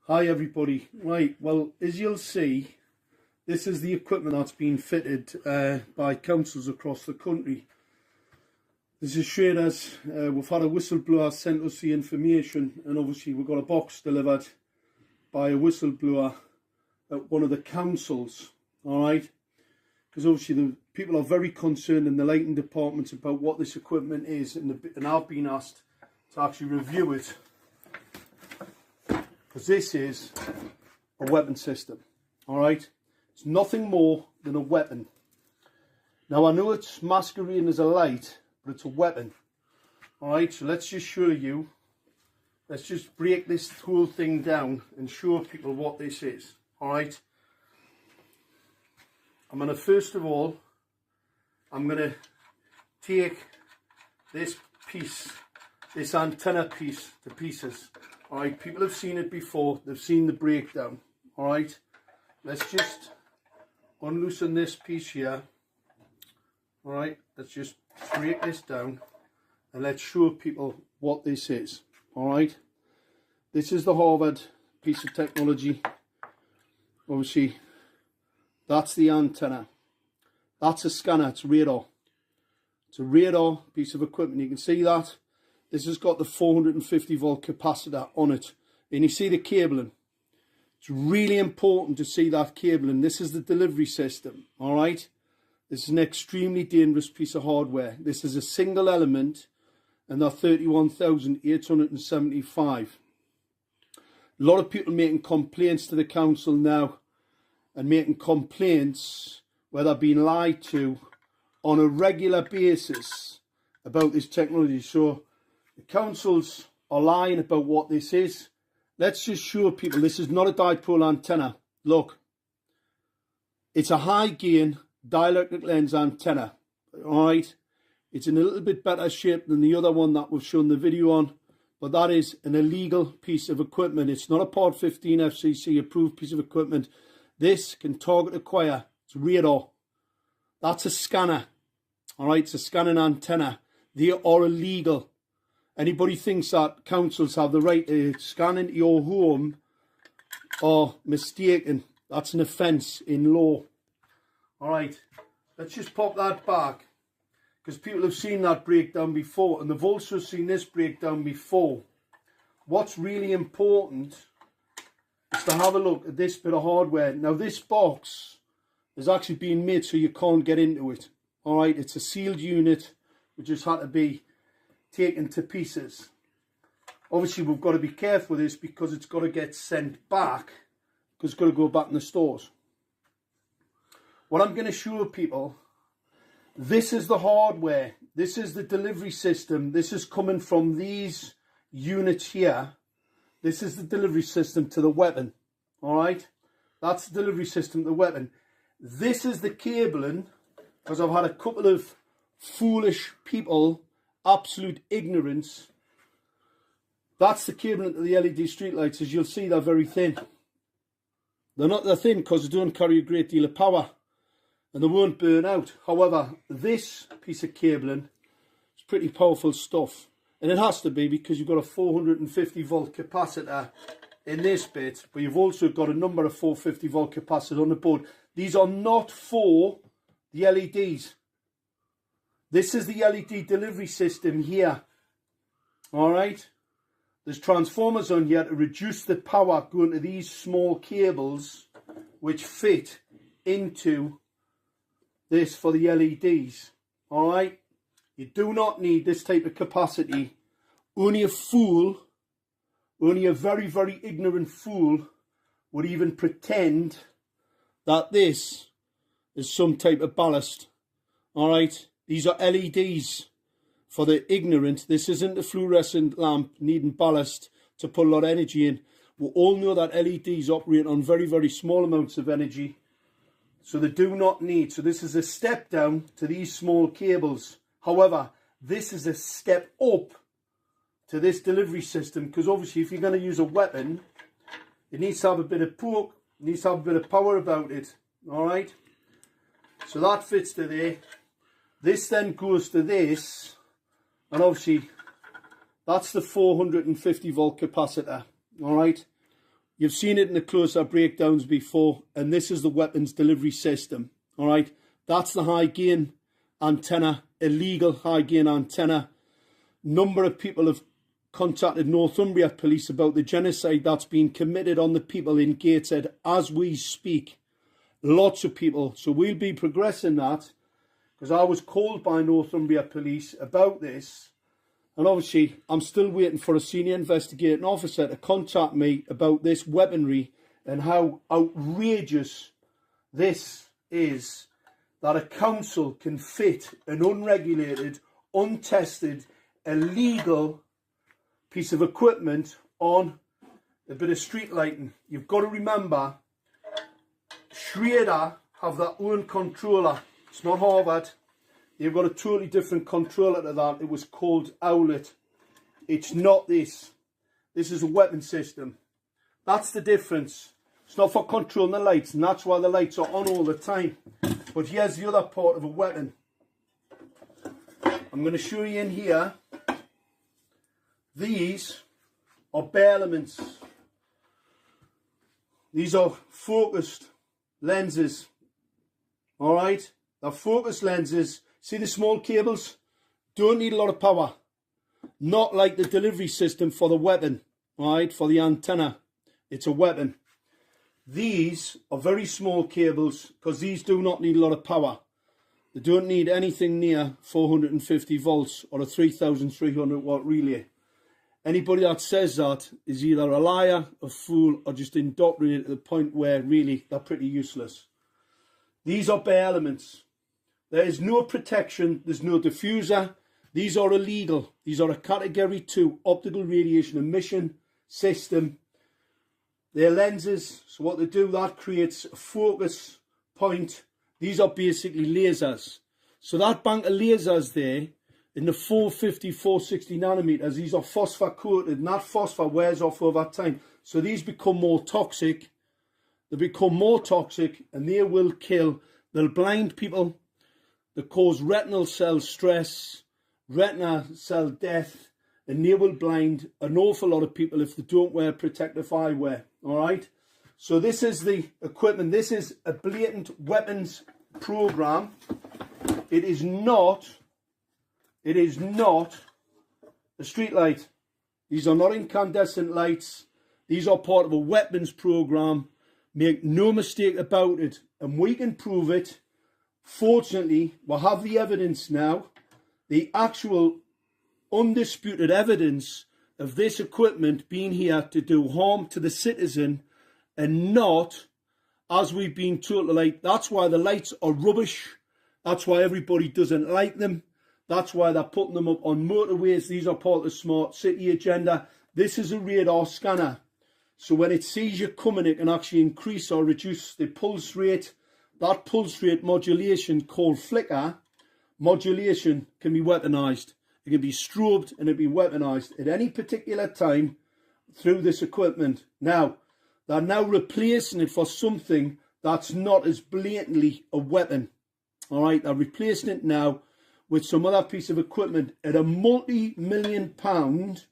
Hi everybody. Right, well, as you'll see, this is the equipment that's been fitted by councils across the country. This is shared as we've had a whistleblower sent us the information, and obviously we've got a box delivered by a whistleblower at one of the councils, alright? Because obviously the people are very concerned in the lighting departments about what this equipment is, and I've been asked to actually review it. Because this is a weapon system, all right? It's nothing more than a weapon. Now, I know it's masquerading as a light, but it's a weapon, all right? So let's just show you. Let's just break this whole thing down and show people what this is, all right? I'm going to, first of all, I'm going to take this piece, this antenna piece to pieces. Alright, people have seen it before, they've seen the breakdown. Alright, let's just unloosen this piece here. Alright, let's just break this down and let's show people what this is. Alright, this is the Harvard piece of technology. Obviously, that's the antenna. That's a scanner, it's radar. It's a radar piece of equipment, you can see that. This has got the 450 volt capacitor on it, and you see the cabling. It's really important to see that cabling. This is the delivery system, all right? This is an extremely dangerous piece of hardware. This is a single element, and they're 31,875. A lot of people making complaints to the council now, and making complaints where they're being lied to on a regular basis about this technology. So the councils are lying about what this is. Let's just show people this is not a dipole antenna. Look, it's a high gain dielectric lens antenna. Alright, it's in a little bit better shape than the other one that we've shown the video on, but that is an illegal piece of equipment. It's not a Part 15 FCC approved piece of equipment. This can target acquire. It's radar. That's a scanner. Alright, it's a scanning antenna. They are illegal. Anybody thinks that councils have the right to scan into your home are mistaken. That's an offence in law. Alright, let's just pop that back, because people have seen that breakdown before, and they've also seen this breakdown before. What's really important is to have a look at this bit of hardware. Now, this box is actually being made so you can't get into it. Alright, it's a sealed unit which just had to be taken to pieces. Obviously, we've got to be careful with this because it's got to get sent back, because it's got to go back in the stores. What I'm going to show people, this is the hardware, this is the delivery system, this is coming from these units here. This is the delivery system to the weapon. Alright, that's the delivery system to the weapon. This is the cabling, because I've had a couple of foolish people, absolute ignorance. That's the cabling to the LED streetlights. As you'll see, they're very thin. They're not that thin because they don't carry a great deal of power, and they won't burn out. However, this piece of cabling is pretty powerful stuff, and it has to be, because you've got a 450 volt capacitor in this bit, but you've also got a number of 450 volt capacitors on the board. These are not for the LEDs. This is the LED delivery system here. Alright, there's transformers on here to reduce the power going to these small cables which fit into this for the LEDs. Alright, you do not need this type of capacity. Only a fool, only a very, very ignorant fool would even pretend that this is some type of ballast. Alright, these are LEDs for the ignorant. This isn't a fluorescent lamp needing ballast to put a lot of energy in. We all know that LEDs operate on very, very small amounts of energy, so they do not need. So this is a step down to these small cables. However, this is a step up to this delivery system, because obviously if you're going to use a weapon, it needs to have a bit of poke, it needs to have a bit of power about it. Alright, so that fits to there. This then goes to this, and obviously that's the 450 volt capacitor. Alright, You've seen it in the close-up breakdowns before, and this is the weapons delivery system. All right, that's the high gain antenna, illegal high gain antenna. Number of people have contacted Northumbria police about the genocide that's been committed on the people in Gateshead as we speak. Lots of people. So we'll be progressing that, because I was called by Northumbria police about this, and obviously I'm still waiting for a senior investigating officer to contact me about this weaponry and how outrageous this is, that a council can fit an unregulated, untested, illegal piece of equipment on a bit of street lighting. You've got to remember, Schrader have their own controller. It's not Harvard. They've got a totally different controller to that. It was called Owlet. It's not this. This is a weapon system. That's the difference. It's not for controlling the lights, and that's why the lights are on all the time. But here's the other part of a weapon. I'm going to show you in here. These are bare elements. These are focused lenses. Alright? They're focused lenses. See the small cables? Don't need a lot of power. Not like the delivery system for the weapon. Alright? For the antenna. It's a weapon. These are very small cables, because these do not need a lot of power. They don't need anything near 450 volts or a 3300 watt relay. Anybody that says that is either a liar, a fool, or just indoctrinated to the point where really they're pretty useless. These are bare elements. There is no protection. There's no diffuser. These are illegal. These are a category 2 optical radiation emission system. They're lenses. So what they do, that creates a focus point. These are basically lasers. So that bank of lasers there, in the 450, 460 nanometers, these are phosphor coated, and that phosphor wears off over time. So these become more toxic. They become more toxic, and they will kill. They'll blind people. They cause retinal cell stress, retina cell death, and they will blind an awful lot of people if they don't wear protective eyewear. All right. So this is the equipment. This is a blatant weapons program. It is not a street light. These are not incandescent lights. These are part of a weapons program. Make no mistake about it. And we can prove it. Fortunately, we have the evidence now. The actual undisputed evidence of this equipment being here to do harm to the citizen, and not, as we've been told, like, that's why the lights are rubbish. That's why everybody doesn't like them. That's why they're putting them up on motorways. These are part of the smart city agenda. This is a radar scanner. So when it sees you coming, it can actually increase or reduce the pulse rate. That pulse rate modulation, called flicker modulation, can be weaponized. It can be strobed and it can be weaponized at any particular time through this equipment. Now, they're now replacing it for something that's not as blatantly a weapon. All right, they're replacing it now with some other piece of equipment at a multi-million-pound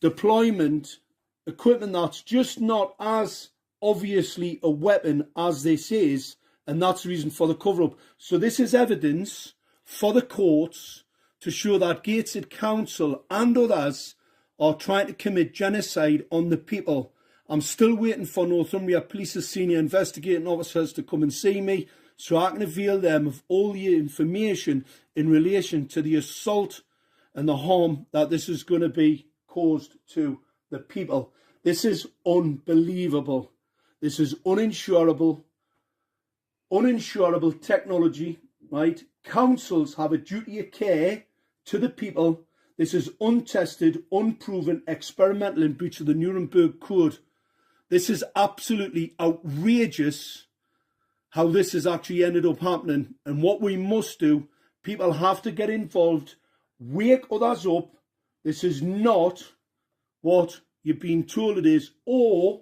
deployment equipment that's just not as obviously a weapon as this is, and that's the reason for the cover-up. So this is evidence for the courts to show that Gateshead Council and others are trying to commit genocide on the people. I'm still waiting for Northumbria Police's senior investigating officers to come and see me, so I can avail them of all the information in relation to the assault and the harm that this is going to be caused to the people. This is unbelievable. This is uninsurable technology, right? Councils have a duty of care to the people. This is untested, unproven, experimental in breach of the Nuremberg Code. This is absolutely outrageous how this has actually ended up happening. And what we must do, people have to get involved, wake others up. This is not what you've been told it is, or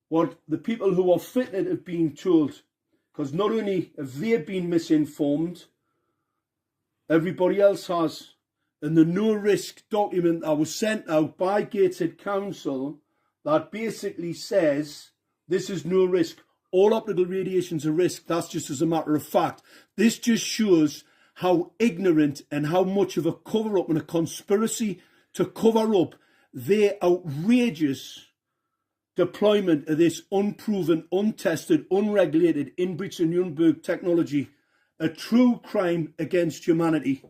what the people who are fitted have been told. Because not only have they been misinformed, everybody else has. And the no-risk document that was sent out by Gateshead Council that basically says this is no risk. All optical radiation's a risk. That's just as a matter of fact. This just shows how ignorant and how much of a cover-up and a conspiracy to cover up their outrageous deployment of this unproven, untested, unregulated, in breach of Nuremberg technology, a true crime against humanity.